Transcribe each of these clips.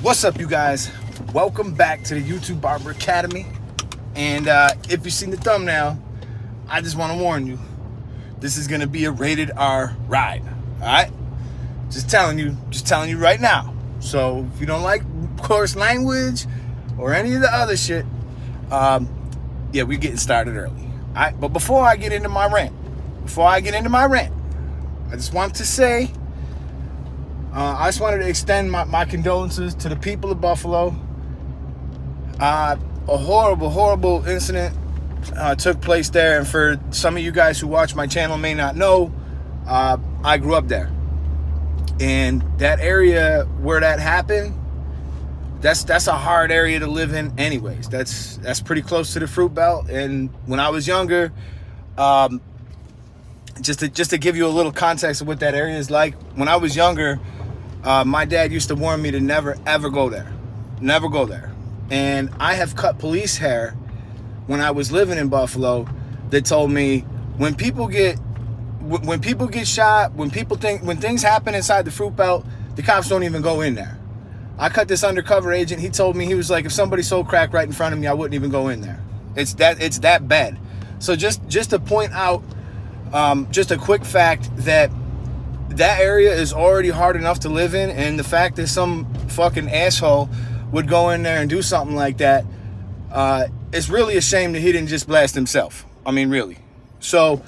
What's up, you guys? Welcome back to the YouTube Barber Academy. And if you've seen the thumbnail, I just want to warn you, this is going to be a rated R ride. All right? Just telling you right now. So if you don't like coarse language or any of the other shit, yeah, we're getting started early. All right? But before I get into my rant, I just want to say, I just wanted to extend my condolences to the people of Buffalo. A horrible incident took place there, and for some of you guys who watch my channel may not know, I grew up there. And that area where that happened, that's a hard area to live in anyways. That's pretty close to the fruit belt. And when I was younger, just to give you a little context of what that area is like, when I was younger, my dad used to warn me to never ever go there. Never go there. And I have cut police hair when I was living in Buffalo that told me when people get shot, when things happen inside the fruit belt, the cops don't even go in there. I cut this undercover agent. He told me, he was like, if somebody sold crack right in front of me, I wouldn't even go in there. It's that bad. So just to point out, just a quick fact that area is already hard enough to live in, and the fact that some fucking asshole would go in there and do something like that, it's really a shame that he didn't just blast himself. I mean, really. So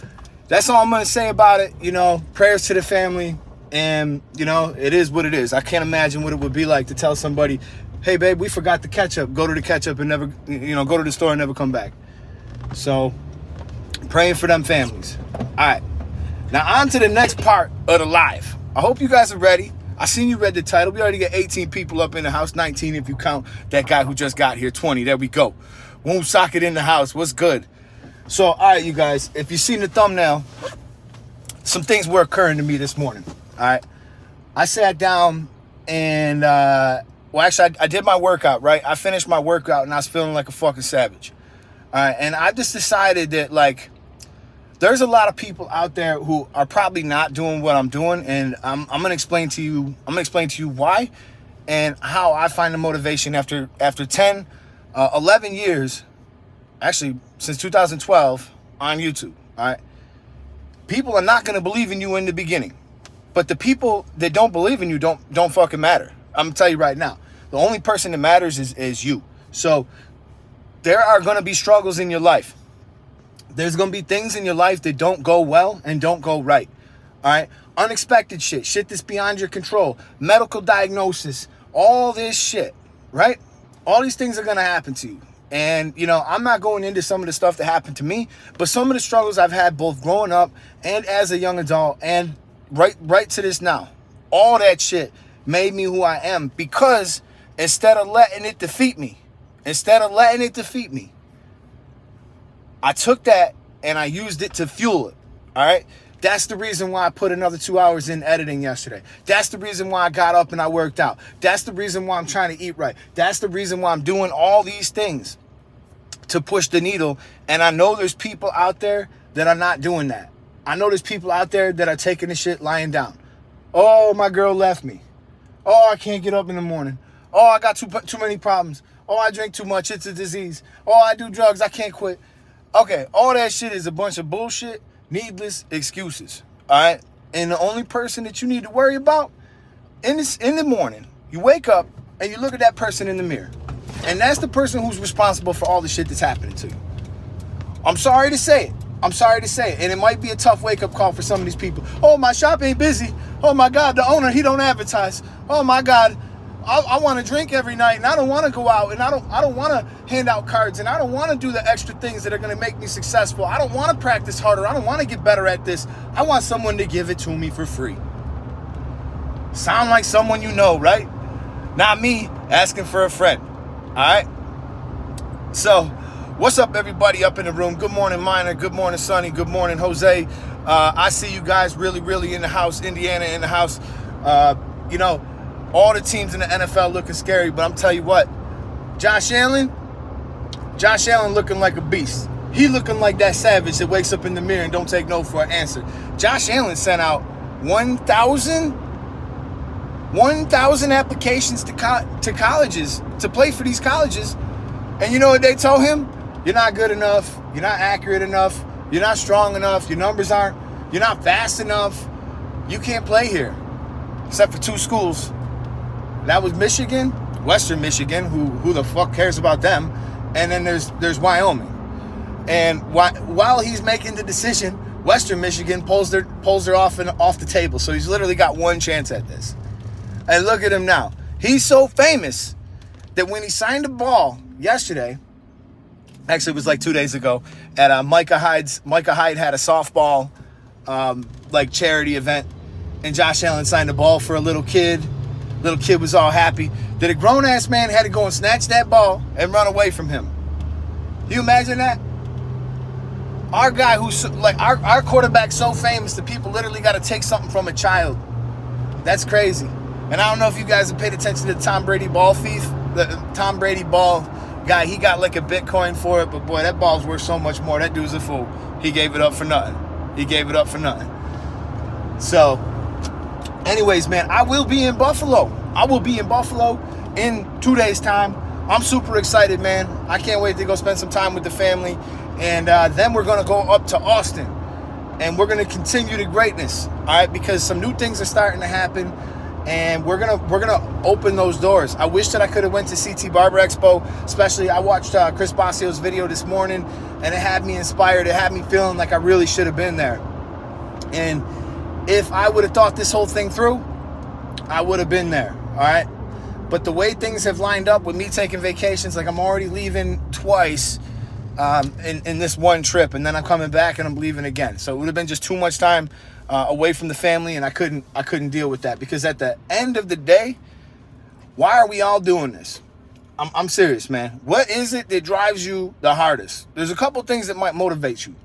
that's all I'm going to say about it. You know, prayers to the family, and, you know, it is what it is. I can't imagine what it would be like to tell somebody, hey, babe, we forgot the ketchup. Go to the ketchup and never, go to the store and never come back. So, praying for them families. All right. Now, on to the next part of the live. I hope you guys are ready. I seen you read the title. We already got 18 people up in the house, 19 if you count that guy who just got here, 20. There we go. Womb socket in the house. What's good? So, all right, you guys, if you've seen the thumbnail, some things were occurring to me this morning. All right. I sat down and, actually, I did my workout, right? I finished my workout and I was feeling like a fucking savage. All right. And I just decided that, like, there's a lot of people out there who are probably not doing what I'm doing, and I'm gonna explain to you why and how I find the motivation after 10, 11 years, actually since 2012 on YouTube. All right, people are not gonna believe in you in the beginning, but the people that don't believe in you don't fucking matter. I'm gonna tell you right now, the only person that matters is you. So there are gonna be struggles in your life. There's going to be things in your life that don't go well and don't go right. All right? Unexpected shit that's beyond your control, medical diagnosis, all this shit, right? All these things are going to happen to you. And, I'm not going into some of the stuff that happened to me, but some of the struggles I've had both growing up and as a young adult and right to this now, all that shit made me who I am, because instead of letting it defeat me, I took that and I used it to fuel it, all right? That's the reason why I put another 2 hours in editing yesterday. That's the reason why I got up and I worked out. That's the reason why I'm trying to eat right. That's the reason why I'm doing all these things to push the needle. And I know there's people out there that are not doing that. I know there's people out there that are taking the shit lying down. Oh, my girl left me. Oh, I can't get up in the morning. Oh, I got too many problems. Oh, I drink too much. It's a disease. Oh, I do drugs. I can't quit. Okay, all that shit is a bunch of bullshit, needless excuses, all right? And the only person that you need to worry about in the morning, you wake up and you look at that person in the mirror. And that's the person who's responsible for all the shit that's happening to you. I'm sorry to say it. And it might be a tough wake-up call for some of these people. Oh, my shop ain't busy. Oh, my God, the owner, he don't advertise. Oh, my God. I want to drink every night, and I don't want to go out, and I don't want to hand out cards, and I don't want to do the extra things that are going to make me successful. I don't want to practice harder. I don't want to get better at this. I want someone to give it to me for free. Sound like someone you know, right? Not me asking for a friend. All right? So, what's up, everybody up in the room? Good morning, Minor. Good morning, Sonny. Good morning, Jose. I see you guys really in the house. Indiana in the house. All the teams in the NFL looking scary, but I'm telling you what, Josh Allen looking like a beast. He looking like that savage that wakes up in the mirror and don't take no for an answer. Josh Allen sent out 1,000 1,000 applications to colleges, to play for these colleges. And you know what they told him? You're not good enough. You're not accurate enough. You're not strong enough. Your numbers aren't. You're not fast enough. You can't play here. Except for 2 schools. That was Michigan, Western Michigan, who the fuck cares about them? And then there's Wyoming. And while he's making the decision, Western Michigan pulls their off the table. So he's literally got one chance at this. And look at him now. He's so famous that when he signed a ball yesterday, actually it was like 2 days ago, at Micah Hyde had a softball like charity event, and Josh Allen signed a ball for a little kid. Little kid was all happy that a grown-ass man had to go and snatch that ball and run away from him. You imagine that? Our guy who's like our quarterback's so famous that people literally got to take something from a child. That's crazy. And I don't know if you guys have paid attention to the Tom Brady ball thief. The Tom Brady ball guy, he got like a Bitcoin for it, but boy, that ball's worth so much more. That dude's a fool. He gave it up for nothing. So, anyways, man, I will be in Buffalo. In 2 days' time. I'm super excited, man. I can't wait to go spend some time with the family. And then we're going to go up to Austin. And we're going to continue the greatness, all right? Because some new things are starting to happen. And we're gonna open those doors. I wish that I could have went to CT Barber Expo. Especially, I watched Chris Bassio's video this morning, and it had me inspired. It had me feeling like I really should have been there. And if I would have thought this whole thing through, I would have been there, all right? But the way things have lined up with me taking vacations, like I'm already leaving twice in this one trip, and then I'm coming back and I'm leaving again. So it would have been just too much time away from the family, and I couldn't deal with that. Because at the end of the day, why are we all doing this? I'm serious, man. What is it that drives you the hardest? There's a couple things that might motivate you.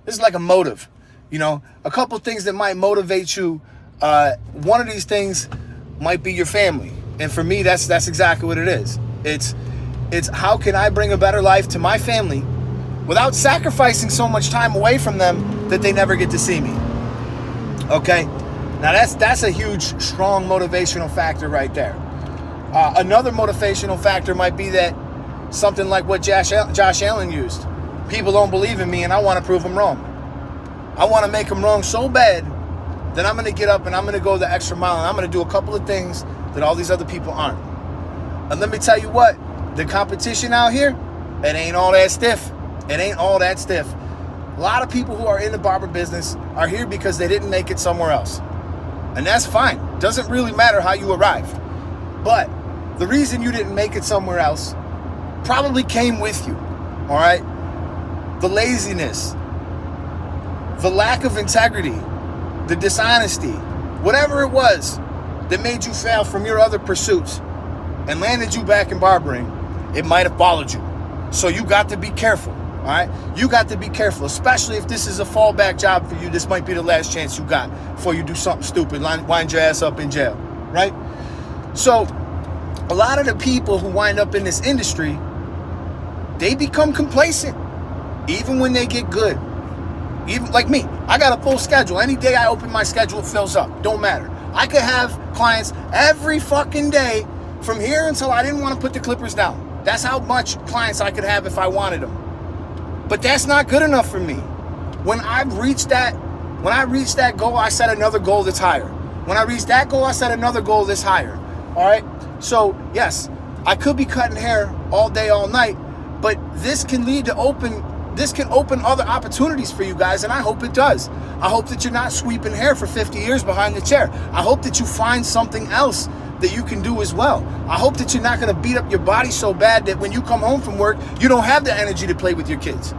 This is like a motive, you know. A couple things that might motivate you. One of these things might be your family, and for me, that's exactly what it is. It's how can I bring a better life to my family without sacrificing so much time away from them that they never get to see me. Okay, now that's a huge, strong motivational factor right there. Another motivational factor might be that something like what Josh Allen used. People don't believe in me, and I want to prove them wrong. I want to make them wrong so bad that I'm going to get up and I'm going to go the extra mile, and I'm going to do a couple of things that all these other people aren't. And let me tell you what, the competition out here, it ain't all that stiff. A lot of people who are in the barber business are here because they didn't make it somewhere else. And that's fine. Doesn't really matter how you arrived. But the reason you didn't make it somewhere else probably came with you. All right? The laziness, the lack of integrity, the dishonesty, whatever it was that made you fail from your other pursuits and landed you back in barbering, it might have followed you. So you got to be careful. All right, you got to be careful, especially if this is a fallback job for you. This might be the last chance you got before you do something stupid, wind your ass up in jail, right? So a lot of the people who wind up in this industry, they become complacent, even when they get good. Even like me, I got a full schedule. Any day I open my schedule, it fills up. Don't matter. I could have clients every fucking day from here until I didn't want to put the clippers down. That's how much clients I could have if I wanted them. But that's not good enough for me. When I reach that goal, I set another goal that's higher. When I reach that goal, I set another goal that's higher. All right? So, yes, I could be cutting hair all day, all night, but this can open other opportunities for you guys, and I hope it does. I hope that you're not sweeping hair for 50 years behind the chair. I hope that you find something else that you can do as well. I hope that you're not going to beat up your body so bad that when you come home from work, you don't have the energy to play with your kids.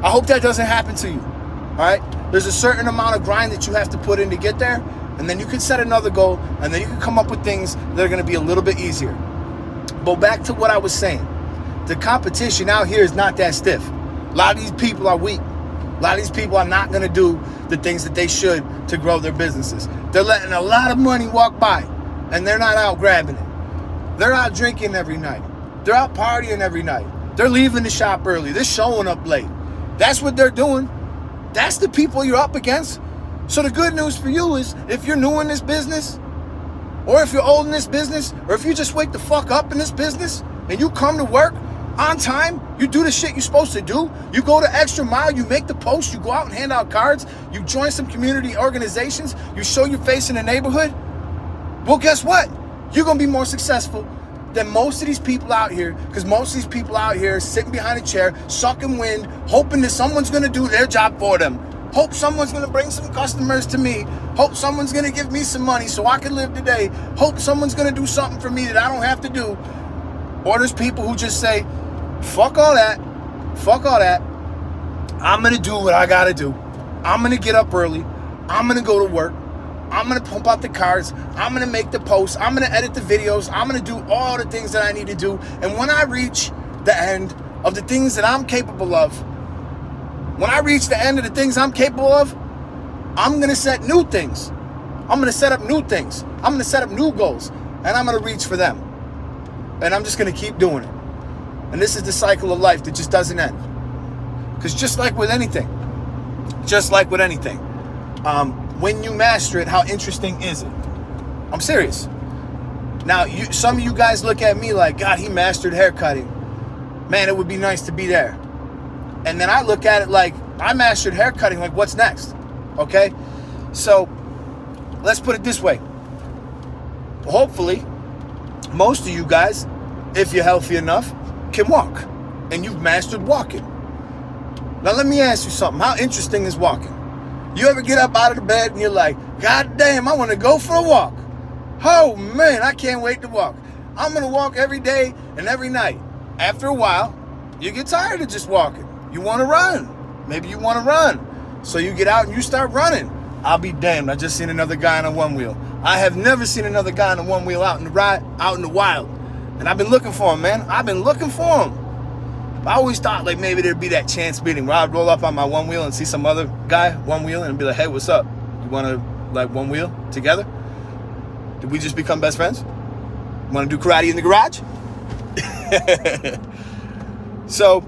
I hope that doesn't happen to you. All right? There's a certain amount of grind that you have to put in to get there, and then you can set another goal, and then you can come up with things that are going to be a little bit easier. But back to what I was saying. The competition out here is not that stiff. A lot of these people are weak. A lot of these people are not going to do the things that they should to grow their businesses. They're letting a lot of money walk by, and they're not out grabbing it. They're out drinking every night. They're out partying every night. They're leaving the shop early. They're showing up late. That's what they're doing. That's the people you're up against. So the good news for you is if you're new in this business, or if you're old in this business, or if you just wake the fuck up in this business and you come to work on time, you do the shit you're supposed to do, you go the extra mile, you make the post, you go out and hand out cards, you join some community organizations, you show your face in the neighborhood, well, guess what? You're going to be more successful than most of these people out here, because most of these people out here sitting behind a chair, sucking wind, hoping that someone's going to do their job for them. Hope someone's going to bring some customers to me. Hope someone's going to give me some money so I can live today. Hope someone's going to do something for me that I don't have to do. Or there's people who just say, fuck all that. Fuck all that. I'm going to do what I got to do. I'm going to get up early. I'm going to go to work. I'm going to pump out the cards. I'm going to make the posts. I'm going to edit the videos. I'm going to do all the things that I need to do. And when I reach the end of the things that I'm capable of, when I reach the end of the things I'm capable of, I'm going to set new things. I'm going to set up new things. I'm going to set up new goals. And I'm going to reach for them. And I'm just going to keep doing it. And this is the cycle of life that just doesn't end. Because just like with anything, when you master it, how interesting is it? I'm serious. Now, some of you guys look at me like, God, he mastered haircutting. Man, it would be nice to be there. And then I look at it like, I mastered haircutting, like, what's next? Okay? So, let's put it this way. Hopefully, most of you guys, if you're healthy enough, can walk. And you've mastered walking. Now, let me ask you something. How interesting is walking? You ever get up out of the bed and you're like, God damn, I want to go for a walk. Oh, man, I can't wait to walk. I'm going to walk every day and every night. After a while, you get tired of just walking. You want to run. Maybe you want to run. So you get out and you start running. I'll be damned. I just seen another guy on a one wheel. I have never seen another guy on a one wheel out in the wild. And I've been looking for him, man. I've been looking for him. I always thought like maybe there'd be that chance meeting where I'd roll up on my one wheel and see some other guy one wheel and be like, hey, what's up? You want to like one wheel together? Did we just become best friends? Want to do karate in the garage? So,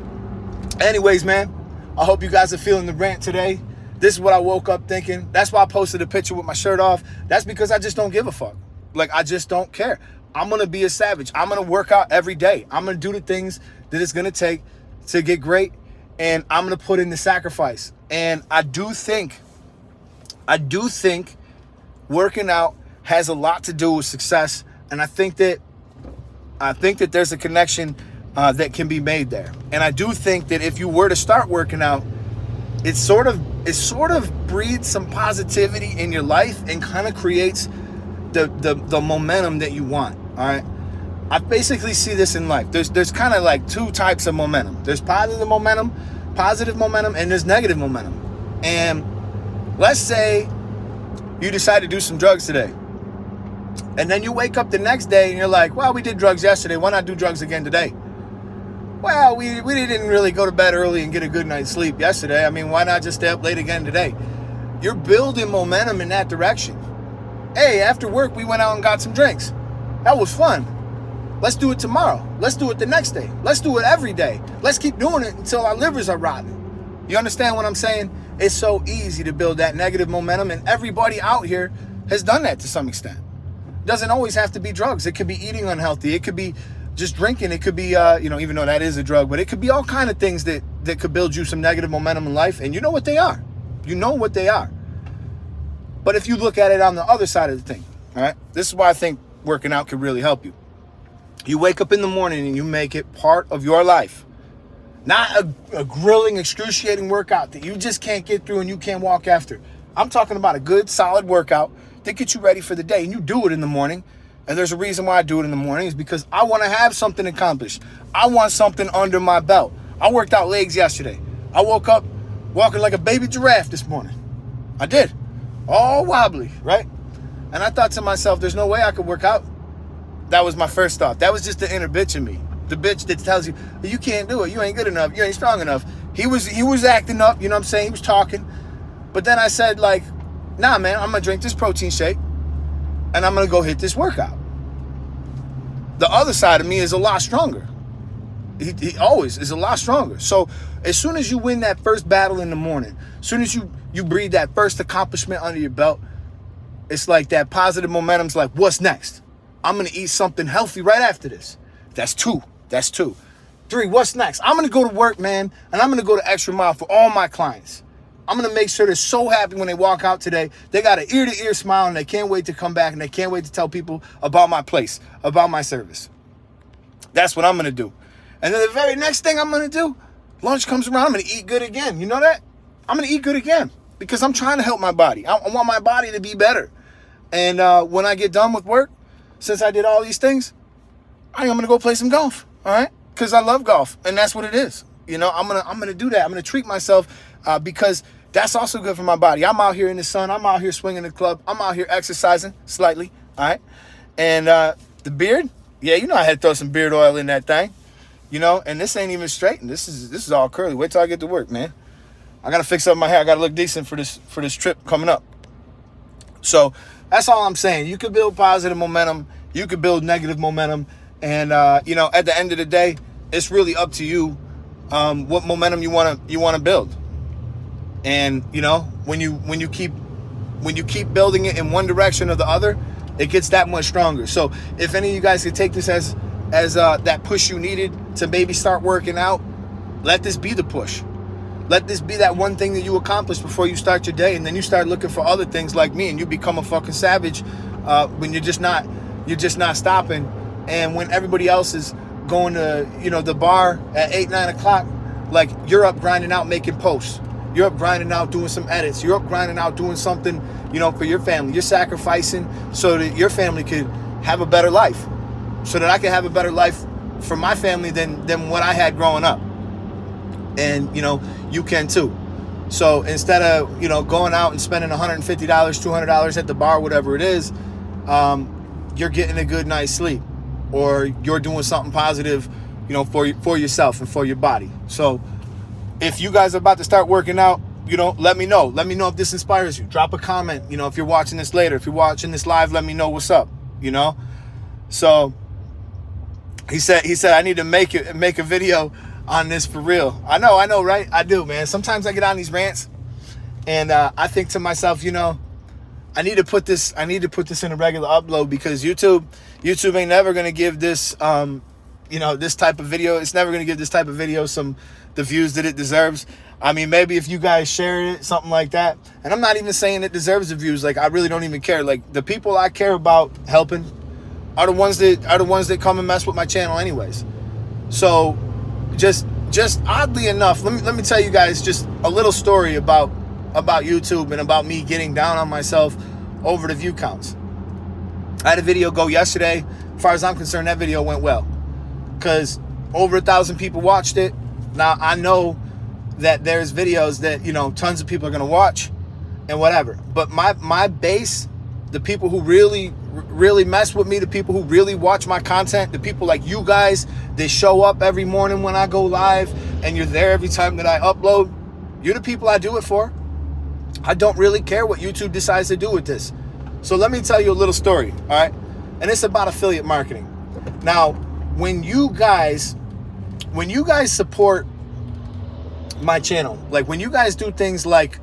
anyways, man, I hope you guys are feeling the rant today. This is what I woke up thinking. That's why I posted a picture with my shirt off. That's because I just don't give a fuck. Like, I just don't care. I'm going to be a savage. I'm going to work out every day. I'm going to do the things that it's going to take to get great. And I'm going to put in the sacrifice. And I do think working out has a lot to do with success. And I think that there's a connection that can be made there. And I do think that if you were to start working out, it sort of breeds some positivity in your life and kind of creates the momentum that you want. All right. I basically see this in life. There's kind of like two types of momentum. There's positive momentum, and there's negative momentum. And let's say you decide to do some drugs today. And then you wake up the next day and you're like, well, we did drugs yesterday. Why not do drugs again today? Well, we didn't really go to bed early and get a good night's sleep yesterday. I mean, why not just stay up late again today? You're building momentum in that direction. Hey, after work, we went out and got some drinks. That was fun. Let's do it tomorrow. Let's do it the next day. Let's do it every day. Let's keep doing it until our livers are rotten. You understand what I'm saying? It's so easy to build that negative momentum, and everybody out here has done that to some extent. It doesn't always have to be drugs. It could be eating unhealthy. It could be just drinking. It could be, even though that is a drug, but it could be all kind of things that could build you some negative momentum in life, and you know what they are. You know what they are. But if you look at it on the other side of the thing, all right, this is why I think working out could really help you. You wake up in the morning and you make it part of your life. Not a grilling, excruciating workout that you just can't get through and you can't walk after. I'm talking about a good, solid workout that gets you ready for the day. And you do it in the morning. And there's a reason why I do it in the morning is because I want to have something accomplished. I want something under my belt. I worked out legs yesterday. I woke up walking like a baby giraffe this morning. I did. All wobbly, right? And I thought to myself, there's no way I could work out. That was my first thought. That was just the inner bitch in me. The bitch that tells you, you can't do it. You ain't good enough. You ain't strong enough. He was acting up, you know what I'm saying? He was talking. But then I said, like, nah, man, I'm going to drink this protein shake and I'm going to go hit this workout. The other side of me is a lot stronger. He always is a lot stronger. So as soon as you win that first battle in the morning, as soon as you breathe that first accomplishment under your belt, It's like that positive momentum's like, what's next? I'm going to eat something healthy right after this. That's 2. That's 2. 3, what's next? I'm going to go to work, man, and I'm going to go the extra mile for all my clients. I'm going to make sure they're so happy when they walk out today. They got an ear-to-ear smile, and they can't wait to come back, and they can't wait to tell people about my place, about my service. That's what I'm going to do. And then the very next thing I'm going to do, lunch comes around, I'm going to eat good again. You know that? I'm going to eat good again because I'm trying to help my body. I want my body to be better. And when I get done with work, since I did all these things, I'm going to go play some golf, all right? Because I love golf, and that's what it is. You know, I'm gonna do that. I'm going to treat myself because that's also good for my body. I'm out here in the sun. I'm out here swinging the club. I'm out here exercising slightly, all right? And the beard, yeah, you know I had to throw some beard oil in that thing, you know, and this ain't even straightened. This is all curly. Wait till I get to work, man. I got to fix up my hair. I got to look decent for this trip coming up. So that's all I'm saying. You could build positive momentum. You could build negative momentum. And, you know, at the end of the day, it's really up to you what momentum you want to build. And, you know, when you keep building it in one direction or the other, it gets that much stronger. So if any of you guys could take this as that push you needed to maybe start working out, let this be the push. Let this be that one thing that you accomplish before you start your day, and then you start looking for other things like me, and you become a fucking savage when you're just not stopping. And when everybody else is going to, you know, the bar at 8, 9 o'clock, like you're up grinding out making posts. You're up grinding out doing some edits. You're up grinding out doing something, you know, for your family. You're sacrificing so that your family could have a better life, so that I can have a better life for my family than what I had growing up. And, you know, you can too. So instead of, you know, going out and spending $150, $200 at the bar, whatever it is, you're getting a good night's sleep, or you're doing something positive, you know, for yourself and for your body. So if you guys are about to start working out, you know, let me know. Let me know if this inspires you. Drop a comment, you know, if you're watching this later. If you're watching this live, let me know what's up, you know. So he said I need to make a video on this for real. I know, right? I do, man. Sometimes I get on these rants, and I think to myself, you know, I need to put this in a regular upload, because YouTube ain't never gonna give this, you know, this type of video. It's never gonna give this type of video the views that it deserves. I mean, maybe if you guys share it, something like that. And I'm not even saying it deserves the views. Like, I really don't even care. Like, the people I care about helping are the ones that come and mess with my channel anyways. So just oddly enough, let me tell you guys just a little story about YouTube and about me getting down on myself over the view counts. I had a video go yesterday. As far as I'm concerned, that video went well, because over 1,000 people watched it. Now, I know that there's videos that, you know, tons of people are going to watch and whatever. But my base, the people who really mess with me, the people who really watch my content, the people like you guys, they show up every morning when I go live, and you're there every time that I upload. You're the people I do it for. I don't really care what YouTube decides to do with this. So let me tell you a little story, all right? And it's about affiliate marketing. Now, when you guys support my channel, like when you guys do things like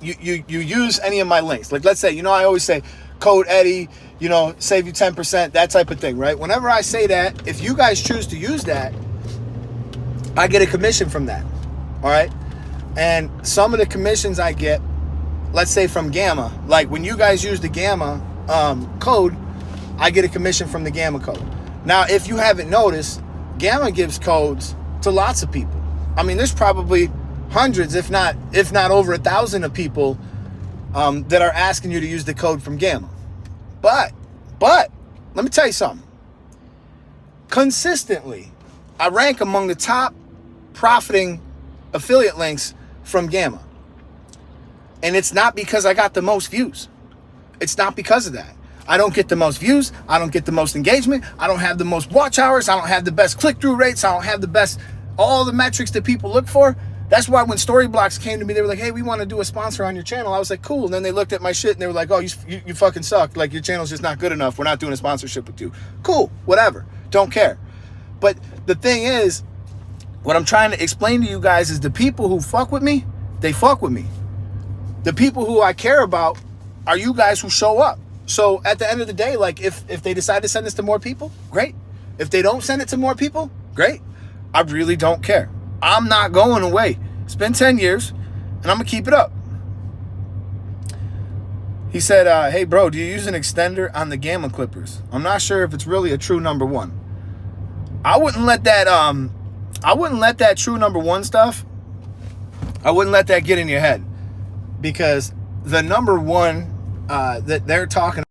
you use any of my links, like let's say, you know, I always say code Eddie, you know, save you 10%, that type of thing, right? Whenever I say that, if you guys choose to use that, I get a commission from that, all right? And some of the commissions I get, let's say from Gamma, like when you guys use the Gamma code, I get a commission from the Gamma code. Now, if you haven't noticed, Gamma gives codes to lots of people. I mean, there's probably hundreds, if not over 1,000 of people that are asking you to use the code from Gamma. But let me tell you something. Consistently, I rank among the top profiting affiliate links from Gamma. And it's not because I got the most views. It's not because of that. I don't get the most views. I don't get the most engagement. I don't have the most watch hours. I don't have the best click-through rates. I don't have the best, all the metrics that people look for. That's why when Storyblocks came to me, they were like, hey, we want to do a sponsor on your channel. I was like, cool. And then they looked at my shit and they were like, oh, you fucking suck. Like, your channel's just not good enough. We're not doing a sponsorship with you. Cool, whatever. Don't care. But the thing is, what I'm trying to explain to you guys is the people who fuck with me, they fuck with me. The people who I care about, are you guys who show up. So at the end of the day, like if they decide to send this to more people, great. If they don't send it to more people, great. I really don't care. I'm not going away. It's been 10 years and I'm gonna keep it up. He said, hey bro, do you use an extender on the gamma clippers? I'm not sure if it's really a true number one. I wouldn't let that true number one stuff, I wouldn't let that get in your head, because the number one that they're talking